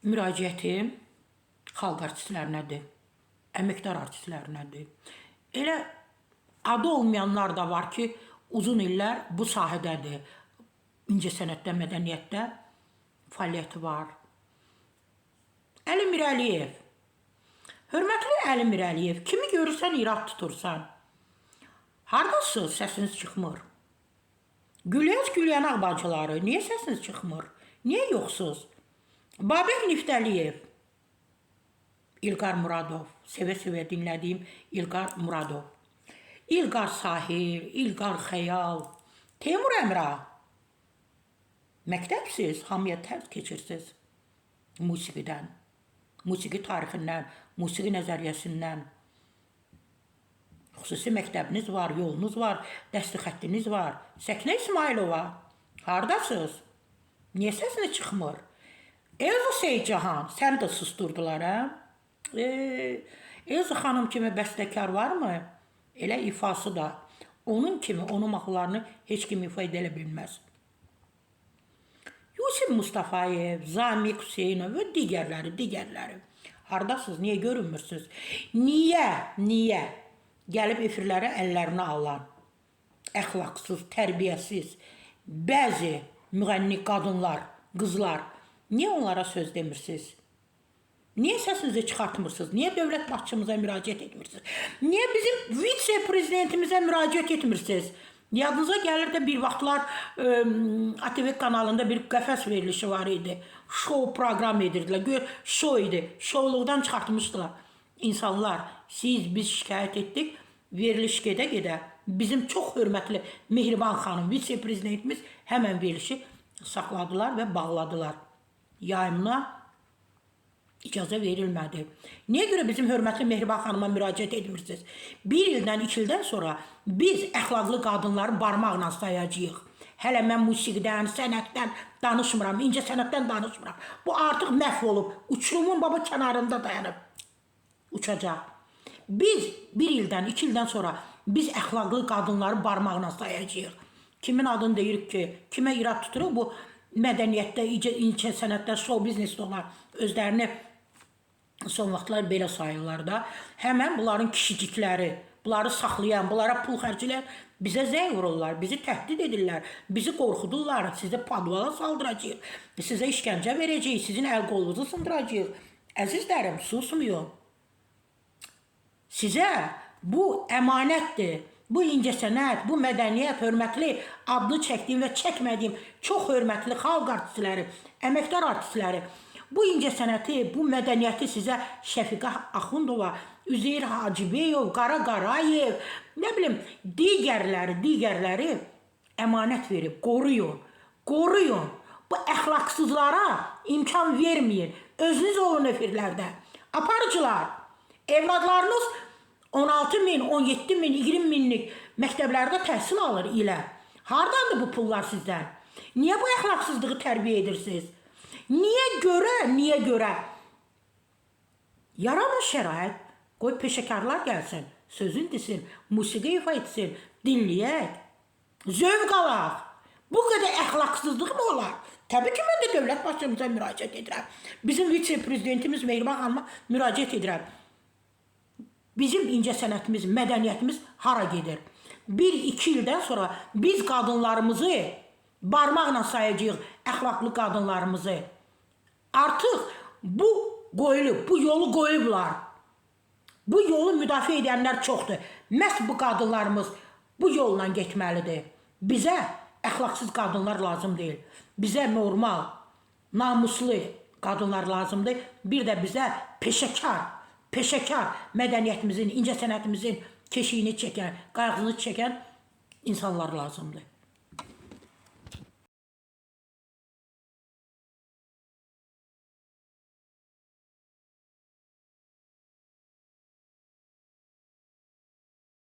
müraciətim xalq artistlərinədir, əməkdar artistlərinədir. Elə adı olmayanlar da var ki, uzun illər bu sahədədir. İncəsənətdə, mədəniyyətdə fəaliyyəti var. Əli Mirəliyev. Hörmətli Əli Mirəliyev, kimi görürsən, irad tutursan. Hardasınız, səsiniz çıxmır. Gülyaz bacıları, niyə səsiniz çıxmır? Niyə yoxsuz? Babək Niftəliyev. İlqar Muradov. Sevə-sevə dinlədiyim İlqar Muradov. İlqar Sahir, İlqar Xəyal. Teymur Əmra. Məktəbsiz, hamıya tərz keçirsiniz. Musiqidən, musiqi tarixindən, musiqi nəzəriyyəsindən. Xüsusi məktəbiniz var, yolunuz var, dəsti xəttiniz var. Səkinə İsmailova, hardasınız? Niyə səsini çıxmır? Elza Seyidcahan, sən də susturdular, hə? Elza xanım kimi bəstəkar varmı? Elə ifası da. Onun kimi, onun mahnılarını heç kim ifa edə bilməz. Yusif Mustafayev, Zamiq Hüseynov və digərləri. Hardasınız, niyə görünmürsünüz? Niyə gəlib efirlərə əllərini alan, əxlaqsız, tərbiyəsiz, bəzi müğənni qadınlar, qızlar, niyə onlara söz demirsiniz? Niyə səsinizi çıxartmırsınız? Niyə dövlət başçımıza müraciət etmirsiniz? Niyə bizim vitse-prezidentimizə müraciət etmirsiniz? Yadınıza gəlir də bir vaxtlar ATV kanalında bir qəfəs verilişi var idi. Şou proqram edirdilər. Şou idi. Şouluqdan çıxartmışdılar. İnsanlar, biz şikayət etdik. Veriliş gedə-gedə bizim çox hörmətli Mehriban xanım, vitse-prezidentimiz həmən verilişi saxladılar və bağladılar. Yayımına icazə verilmədi. Niyə görə bizim hörmətli Mehriban xanıma müraciət etmirsiniz? Bir ildən, 2 ildən sonra biz əxlaqlı qadınları barmaqla sayacağıq. Hələ mən musiqidən, sənətdən danışmıram, incə sənətdən danışmıram. Bu artıq məhv olub, uçurumun baba kənarında dayanıb. Uçacaq. Biz 1 ildən, 2 ildən sonra biz əxlaqlı qadınları barmaqla sayacağıq. Kimin adını deyirik ki, kimə irad tuturuq bu mədəniyyətdə, incə sənətdə, show biznesdə olan özlərini son vaxtlar belə sayırlar da. Həmən bunların kişicikləri, bunları saxlayan, bunlara pul xərciləyən bizə zəng vururlar, bizi təhdid edirlər, bizi qorxudurlar, sizə padvala saldıracaq, sizə işgəncə verəcək, sizin əl qolunuzu sındıracaq. Əzizlərim, susmayın. Sizə bu əmanətdir. Bu incəsənət, bu mədəniyyət, hörmətli adını çəkdiyim və çəkmədiyim çox hörmətli xalq artistləri, əməkdar artistləri, bu incəsənəti, bu mədəniyyəti sizə Şəfiqə Axundova, Üzeyir Hacıbeyov, Qara Qarayev, nə bilim, digərləri əmanət verib, qoruyun. Bu əxlaqsızlara imkan verməyin. Özünüz olun efirlərdə. Aparıcılar, evladlarınız 16 min, 17 min, 20 minlik məktəblərdə təhsil alır ilə. Hardandır bu pullar sizdən? Niyə bu əxlaqsızlığı tərbiyə edirsiniz? Niyə görə? Yaranın şərait, qoy peşəkarlar gəlsin, sözün desin, musiqi ifa etsin, dinləyək, zövq alaq. Bu qədər əxlaqsızlıq mı olar? Təbii ki, mən də dövlət başçımıza müraciət edirəm. Bizim vitse-prezidentimiz Mehriban xanıma müraciət edirəm. Bizim incəsənətimiz, mədəniyyətimiz hara gedir? 1-2 ildən sonra biz qadınlarımızı barmaqla sayacağıq, əxlaqlı qadınlarımızı. Artıq bu yolu qoyublar. Bu yolu müdafiə edənlər çoxdur. Məhz bu qadınlarımız bu yolla getməlidir. Bizə əxlaqsız qadınlar lazım deyil. Bizə normal, namuslu qadınlar lazımdır. Bir də bizə peşəkar mədəniyyətimizin, incəsənətimizin keşiyini çəkən, qayğını çəkən insanlar lazımdır.